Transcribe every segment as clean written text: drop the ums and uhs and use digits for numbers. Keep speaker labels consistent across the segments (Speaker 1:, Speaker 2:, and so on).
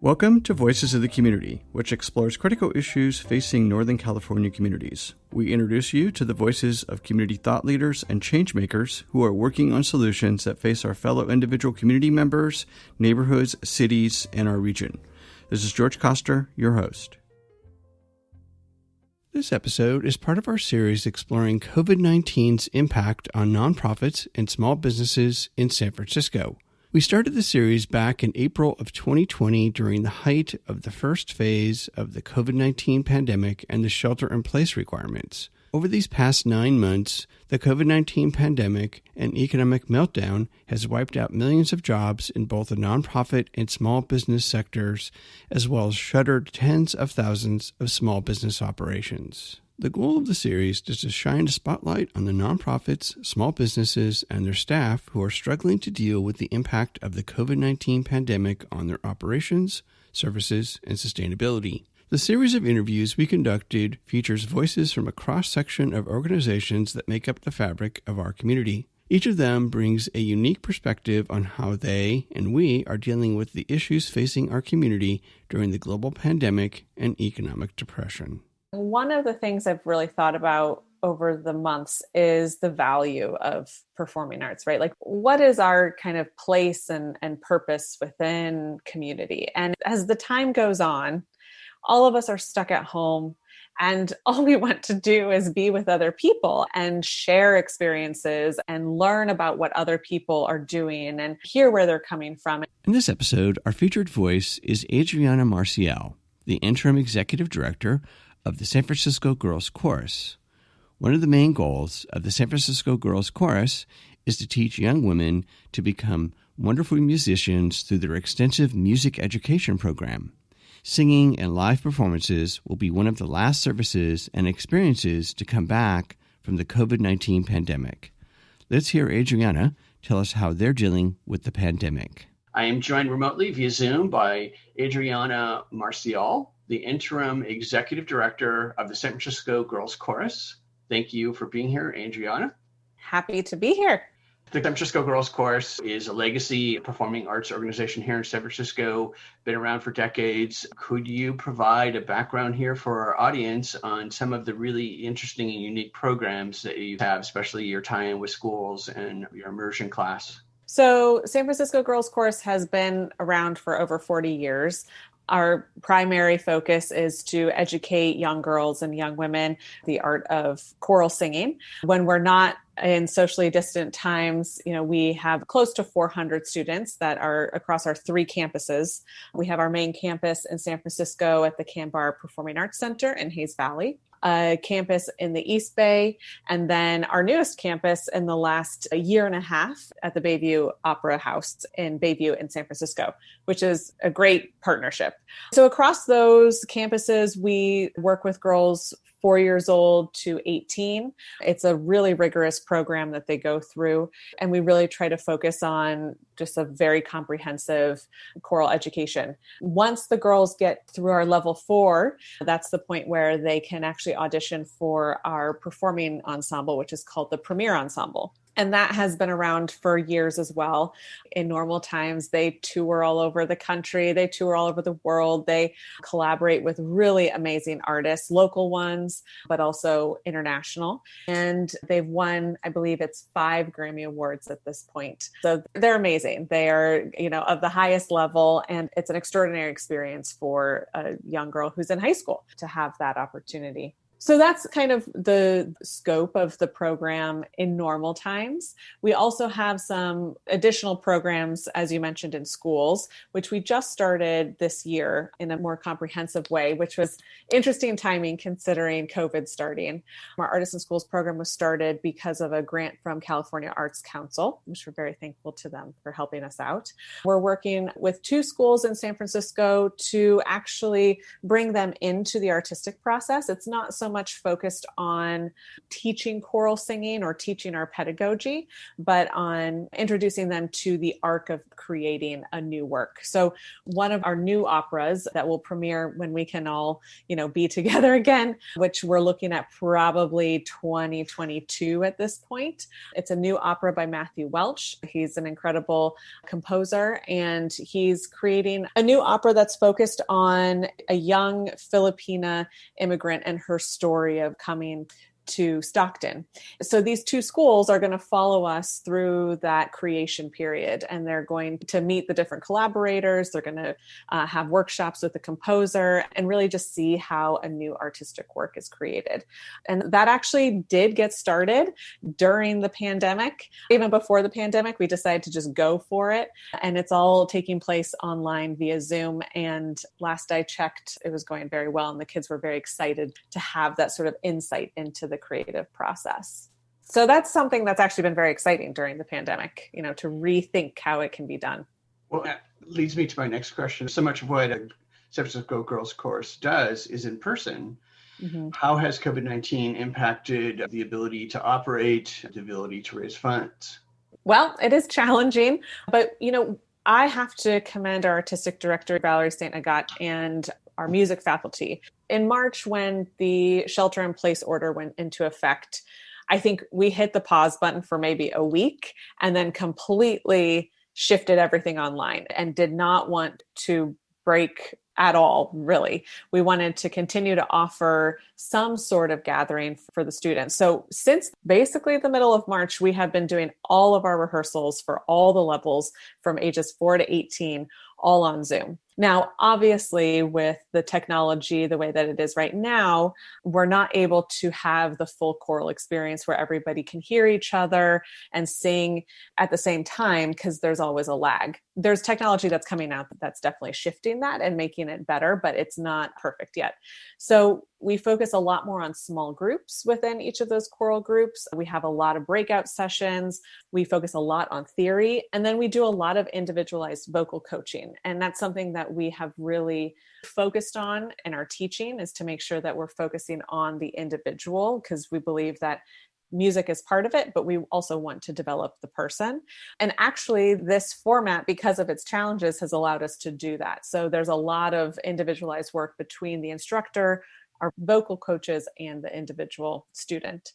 Speaker 1: Welcome to Voices of the Community, which explores critical issues facing Northern California communities. We introduce you to the voices of community thought leaders and change makers who are working on solutions that face our fellow individual community members, neighborhoods, cities, and our region. This is George Koster, your host. This episode is part of our series exploring COVID-19's impact on nonprofits and small businesses in San Francisco. We started the series back in April of 2020 during the height of the first phase of the COVID-19 pandemic and the shelter-in-place requirements. Over these past 9 months, the COVID-19 pandemic and economic meltdown has wiped out millions of jobs in both the nonprofit and small business sectors, as well as shuttered tens of thousands of small business operations. The goal of the series is to shine a spotlight on the nonprofits, small businesses, and their staff who are struggling to deal with the impact of the COVID-19 pandemic on their operations, services, and sustainability. The series of interviews we conducted features voices from a cross-section of organizations that make up the fabric of our community. Each of them brings a unique perspective on how they and we are dealing with the issues facing our community during the global pandemic and economic depression.
Speaker 2: One of the things I've really thought about over the months is the value of performing arts, right? Like, what is our kind of place and purpose within community? And as the time goes on, all of us are stuck at home, and all we want to do is be with other people and share experiences and learn about what other people are doing and hear where they're coming from.
Speaker 1: In this episode, our featured voice is Adriana Marcial, the Interim Executive Director of the San Francisco Girls Chorus. One of the main goals of the San Francisco Girls Chorus is to teach young women to become wonderful musicians through their extensive music education program. Singing and live performances will be one of the last services and experiences to come back from the COVID-19 pandemic. Let's hear Adriana tell us how they're dealing with the pandemic.
Speaker 3: I am joined remotely via Zoom by Adriana Marcial, the Interim Executive Director of the San Francisco Girls Chorus. Thank you for being here, Andriana.
Speaker 2: Happy to be here.
Speaker 3: The San Francisco Girls Chorus is a legacy performing arts organization here in San Francisco, been around for decades. Could you provide a background here for our audience on some of the really interesting and unique programs that you have, especially your tie-in with schools and your immersion class?
Speaker 2: So San Francisco Girls Chorus has been around for over 40 years. Our primary focus is to educate young girls and young women the art of choral singing. When we're not in socially distant times, we have close to 400 students that are across our 3 campuses. We have our main campus in San Francisco at the Canbar Performing Arts Center in Hayes Valley, a campus in the East Bay, and then our newest campus in the last year and a half at the Bayview Opera House in Bayview in San Francisco, which is a great partnership. So across those campuses, we work with girls 4 years old to 18. It's a really rigorous program that they go through, and we really try to focus on just a very comprehensive choral education. Once the girls get through our level 4, that's the point where they can actually audition for our performing ensemble, which is called the Premiere Ensemble. And that has been around for years as well. In normal times, they tour all over the country. They tour all over the world. They collaborate with really amazing artists, local ones, but also international. And they've won, I believe it's 5 Grammy Awards at this point. So they're amazing. They are, of the highest level. And it's an extraordinary experience for a young girl who's in high school to have that opportunity. So that's kind of the scope of the program in normal times. We also have some additional programs, as you mentioned, in schools, which we just started this year in a more comprehensive way, which was interesting timing considering COVID starting. Our Artists in Schools program was started because of a grant from California Arts Council, which we're very thankful to them for helping us out. We're working with 2 schools in San Francisco to actually bring them into the artistic process. It's not so much focused on teaching choral singing or teaching our pedagogy, but on introducing them to the arc of creating a new work. So one of our new operas that will premiere when we can all, be together again, which we're looking at probably 2022 at this point. It's a new opera by Matthew Welch. He's an incredible composer, and he's creating a new opera that's focused on a young Filipina immigrant and her story of coming to Stockton. So these two schools are going to follow us through that creation period, and they're going to meet the different collaborators. They're going to have workshops with the composer and really just see how a new artistic work is created. And that actually did get started during the pandemic. Even before the pandemic, we decided to just go for it. And it's all taking place online via Zoom. And last I checked, it was going very well. And the kids were very excited to have that sort of insight into the creative process. So that's something that's actually been very exciting during the pandemic, to rethink how it can be done.
Speaker 3: Well, that leads me to my next question. So much of what a San Francisco Girls Chorus does is in person. Mm-hmm. How has COVID-19 impacted the ability to operate, the ability to raise funds?
Speaker 2: Well, it is challenging, but, I have to commend our artistic director, Valerie St. Agat, and our music faculty. In March, when the shelter-in-place order went into effect, I think we hit the pause button for maybe a week and then completely shifted everything online and did not want to break at all, really. We wanted to continue to offer some sort of gathering for the students. So since basically the middle of March, we have been doing all of our rehearsals for all the levels from ages 4 to 18, all on Zoom. Now, obviously, with the technology the way that it is right now, we're not able to have the full choral experience where everybody can hear each other and sing at the same time, because there's always a lag. There's technology that's coming out that's definitely shifting that and making it better, but it's not perfect yet. So we focus a lot more on small groups within each of those choral groups. We have a lot of breakout sessions. We focus a lot on theory, and then we do a lot of individualized vocal coaching. And that's something that we have really focused on in our teaching, is to make sure that we're focusing on the individual, because we believe that music is part of it, but we also want to develop the person. And actually, this format, because of its challenges, has allowed us to do that. So there's a lot of individualized work between the instructor, our vocal coaches, and the individual student.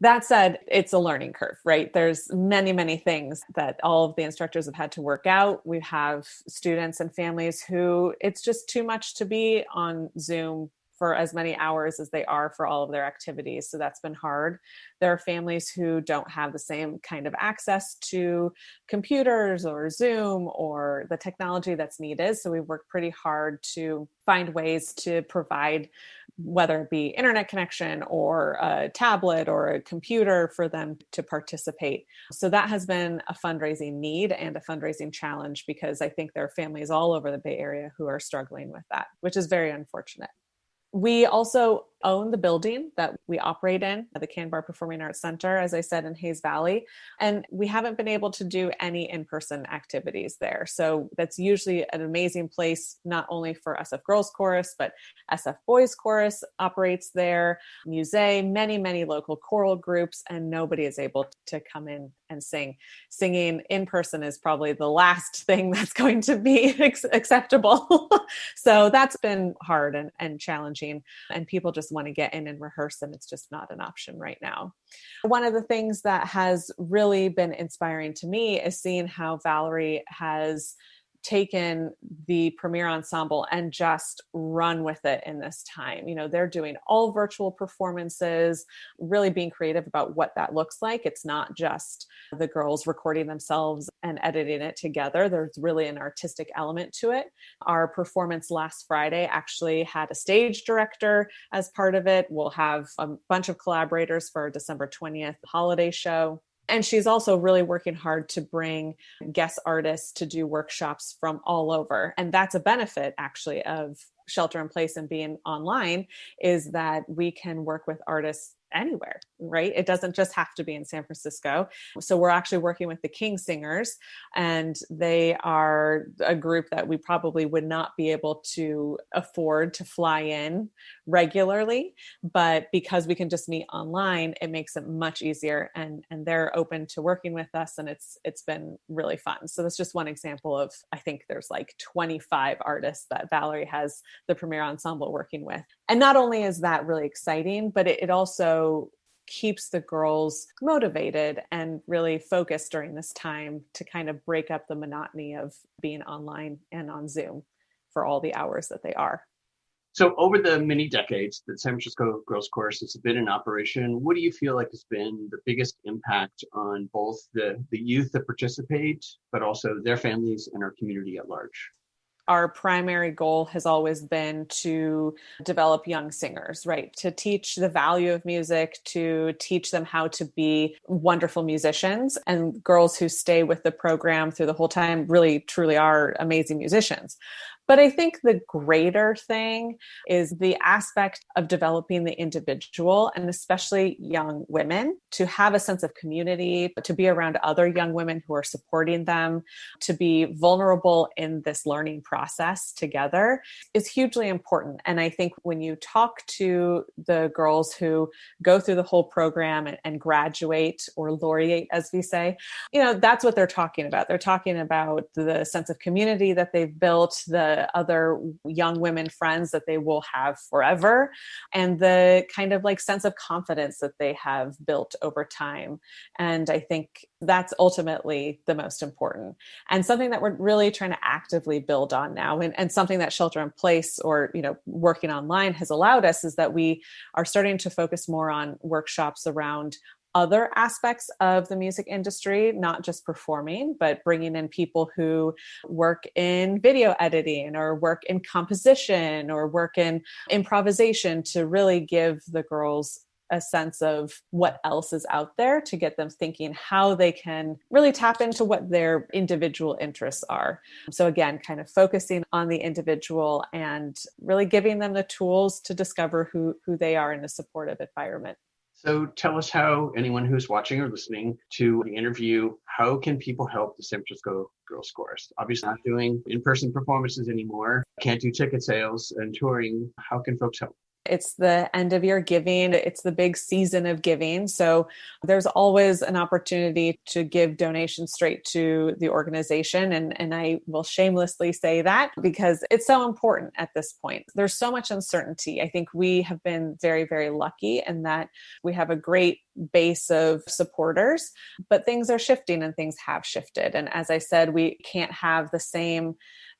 Speaker 2: That said, it's a learning curve, right? There's many, many things that all of the instructors have had to work out. We have students and families who it's just too much to be on Zoom for as many hours as they are for all of their activities. So that's been hard. There are families who don't have the same kind of access to computers or Zoom or the technology that's needed. So we've worked pretty hard to find ways to provide, whether it be internet connection or a tablet or a computer, for them to participate. So that has been a fundraising need and a fundraising challenge, because I think there are families all over the Bay Area who are struggling with that, which is very unfortunate. We also own the building that we operate in, the Canbar Performing Arts Center, as I said, in Hayes Valley. And we haven't been able to do any in-person activities there. So that's usually an amazing place, not only for SF Girls Chorus, but SF Boys Chorus operates there, Musée, many, many local choral groups, and nobody is able to come in and sing. Singing in person is probably the last thing that's going to be acceptable. So that's been hard and challenging, and people just want to get in and rehearse, and it's just not an option right now. One of the things that has really been inspiring to me is seeing how Valerie has taken the Premiere Ensemble and just run with it in this time. They're doing all virtual performances, really being creative about what that looks like. It's not just the girls recording themselves and editing it together. There's really an artistic element to it. Our performance last Friday actually had a stage director as part of it. We'll have a bunch of collaborators for our December 20th holiday show. And she's also really working hard to bring guest artists to do workshops from all over. And that's a benefit, actually, of shelter in place and being online, is that we can work with artists anywhere, right? It doesn't just have to be in San Francisco. So we're actually working with the King Singers, and they are a group that we probably would not be able to afford to fly in regularly. But because we can just meet online, it makes it much easier, and they're open to working with us, and it's been really fun. So that's just one example of, I think there's like 25 artists that Valerie has the Premiere Ensemble working with. And not only is that really exciting, but it also keeps the girls motivated and really focused during this time to kind of break up the monotony of being online and on Zoom for all the hours that they are.
Speaker 3: So over the many decades that San Francisco Girls Chorus has been in operation, what do you feel like has been the biggest impact on both the youth that participate, but also their families and our community at large?
Speaker 2: Our primary goal has always been to develop young singers, right? To teach the value of music, to teach them how to be wonderful musicians. And girls who stay with the program through the whole time really, truly are amazing musicians. But I think the greater thing is the aspect of developing the individual, and especially young women, to have a sense of community, to be around other young women who are supporting them, to be vulnerable in this learning process together is hugely important. And I think when you talk to the girls who go through the whole program and graduate or laureate, as we say, that's what they're talking about. They're talking about the sense of community that they've built, the other young women friends that they will have forever, and the kind of like sense of confidence that they have built over time. And I think that's ultimately the most important, and something that we're really trying to actively build on now, and something that shelter in place or working online has allowed us, is that we are starting to focus more on workshops around other aspects of the music industry, not just performing, but bringing in people who work in video editing or work in composition or work in improvisation, to really give the girls a sense of what else is out there, to get them thinking how they can really tap into what their individual interests are. So again, kind of focusing on the individual and really giving them the tools to discover who they are in a supportive environment.
Speaker 3: So tell us how anyone who's watching or listening to the interview, how can people help the San Francisco Girls Chorus? Obviously not doing in-person performances anymore, can't do ticket sales and touring. How can folks help?
Speaker 2: It's the end of year giving. It's the big season of giving. So there's always an opportunity to give donations straight to the organization. And I will shamelessly say that because it's so important at this point. There's so much uncertainty. I think we have been very, very lucky in that we have a great base of supporters, but things are shifting and things have shifted. And as I said, we can't have the same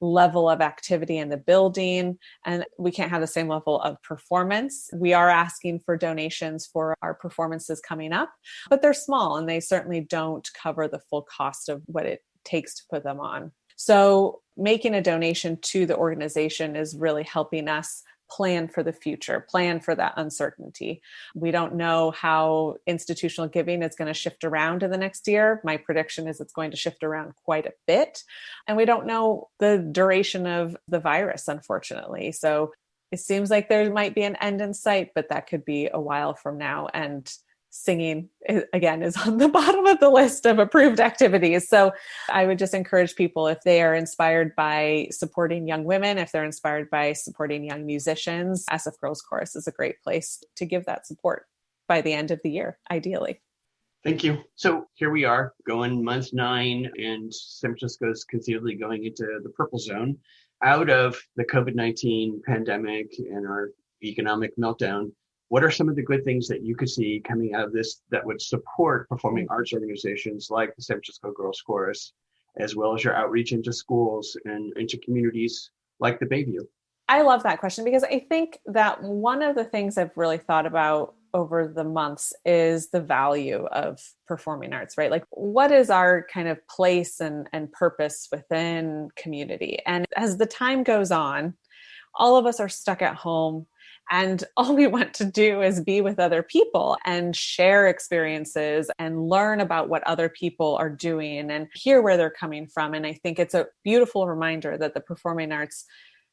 Speaker 2: level of activity in the building, and we can't have the same level of performance. We are asking for donations for our performances coming up, but they're small and they certainly don't cover the full cost of what it takes to put them on. So making a donation to the organization is really helping us plan for the future, plan for that uncertainty. We don't know how institutional giving is going to shift around in the next year. My prediction is it's going to shift around quite a bit. And we don't know the duration of the virus, unfortunately. So it seems like there might be an end in sight, but that could be a while from now. And singing, again, is on the bottom of the list of approved activities. So I would just encourage people, if they are inspired by supporting young women, if they're inspired by supporting young musicians, SF Girls Chorus is a great place to give that support by the end of the year, ideally.
Speaker 3: Thank you. So here we are going month 9, and San Francisco is conceivably going into the purple zone out of the COVID-19 pandemic and our economic meltdown. What are some of the good things that you could see coming out of this that would support performing arts organizations like the San Francisco Girls Chorus, as well as your outreach into schools and into communities like the Bayview?
Speaker 2: I love that question because I think that one of the things I've really thought about over the months is the value of performing arts, right? Like, what is our kind of place and purpose within community? And as the time goes on, all of us are stuck at home. And all we want to do is be with other people and share experiences and learn about what other people are doing and hear where they're coming from. And I think it's a beautiful reminder that the performing arts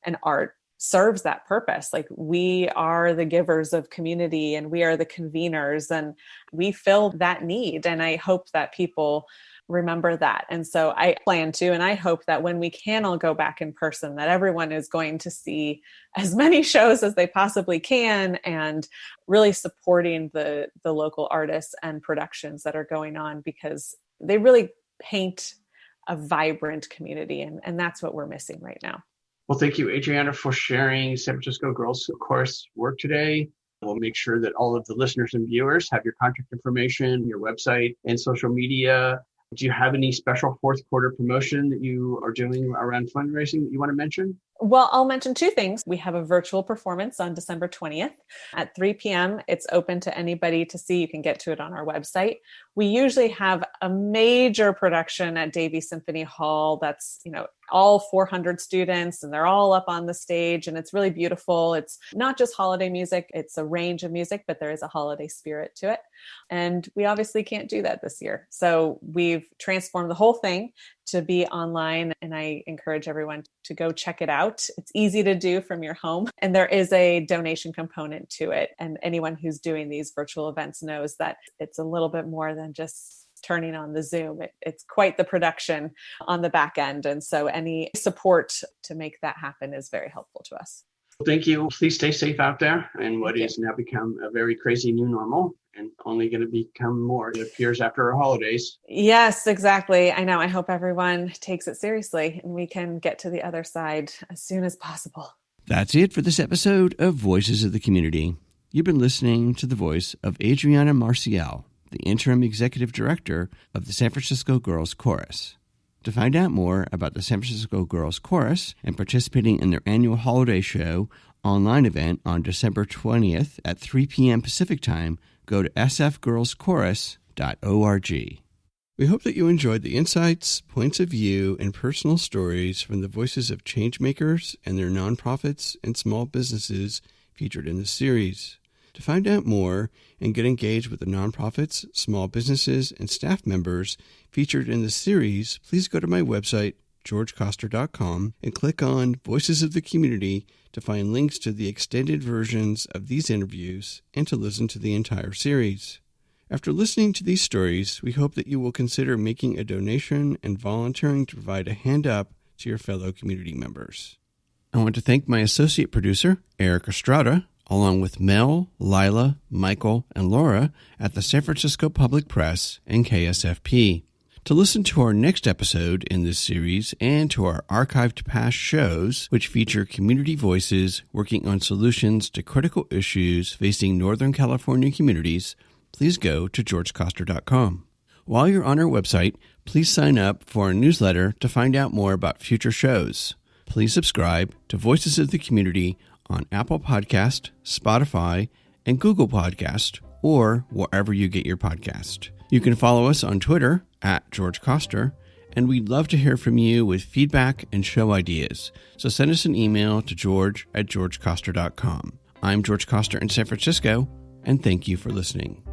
Speaker 2: and art serves that purpose. Like, we are the givers of community and we are the conveners, and we fill that need. And I hope that people remember that. And so I plan to, and I hope that when we can all go back in person, that everyone is going to see as many shows as they possibly can, and really supporting the local artists and productions that are going on, because they really paint a vibrant community. And that's what we're missing right now.
Speaker 3: Well, thank you, Adriana, for sharing San Francisco Girls Chorus work today. We'll make sure that all of the listeners and viewers have your contact information, your website, and social media. Do you have any special fourth quarter promotion that you are doing around fundraising that you want to mention?
Speaker 2: Well, I'll mention two things. We have a virtual performance on December 20th at 3 p.m. It's open to anybody to see. You can get to it on our website. We usually have a major production at Davie Symphony Hall that's, all 400 students, and they're all up on the stage, and it's really beautiful. It's not just holiday music, it's a range of music, but there is a holiday spirit to it. And we obviously can't do that this year. So we've transformed the whole thing to be online, and I encourage everyone to go check it out. It's easy to do from your home, and there is a donation component to it. And anyone who's doing these virtual events knows that it's a little bit more than just turning on the Zoom. It's quite the production on the back end. And so any support to make that happen is very helpful to us.
Speaker 3: Thank you. Please stay safe out there in what is now become a very crazy new normal, and only going to become more, it appears, after our holidays.
Speaker 2: Yes, exactly. I know. I hope everyone takes it seriously and we can get to the other side as soon as possible.
Speaker 1: That's it for this episode of Voices of the Community. You've been listening to the voice of Adriana Marcial, the Interim Executive Director of the San Francisco Girls Chorus. To find out more about the San Francisco Girls Chorus and participating in their annual holiday show online event on December 20th at 3 p.m. Pacific Time, go to sfgirlschorus.org. We hope that you enjoyed the insights, points of view, and personal stories from the voices of changemakers and their nonprofits and small businesses featured in this series. To find out more and get engaged with the nonprofits, small businesses, and staff members featured in the series, please go to my website, georgecoster.com, and click on Voices of the Community to find links to the extended versions of these interviews and to listen to the entire series. After listening to these stories, we hope that you will consider making a donation and volunteering to provide a hand up to your fellow community members. I want to thank my associate producer, Eric Estrada, along with Mel, Lila, Michael, and Laura at the San Francisco Public Press and KSFP. To listen to our next episode in this series and to our archived past shows, which feature community voices working on solutions to critical issues facing Northern California communities, please go to georgecoster.com. While you're on our website, please sign up for our newsletter to find out more about future shows. Please subscribe to Voices of the Community on Apple Podcast, Spotify, and Google Podcast, or wherever you get your podcast. You can follow us on Twitter at George Coster, and we'd love to hear from you with feedback and show ideas. So send us an email to george@georgecoster.com. I'm George Coster in San Francisco, and thank you for listening.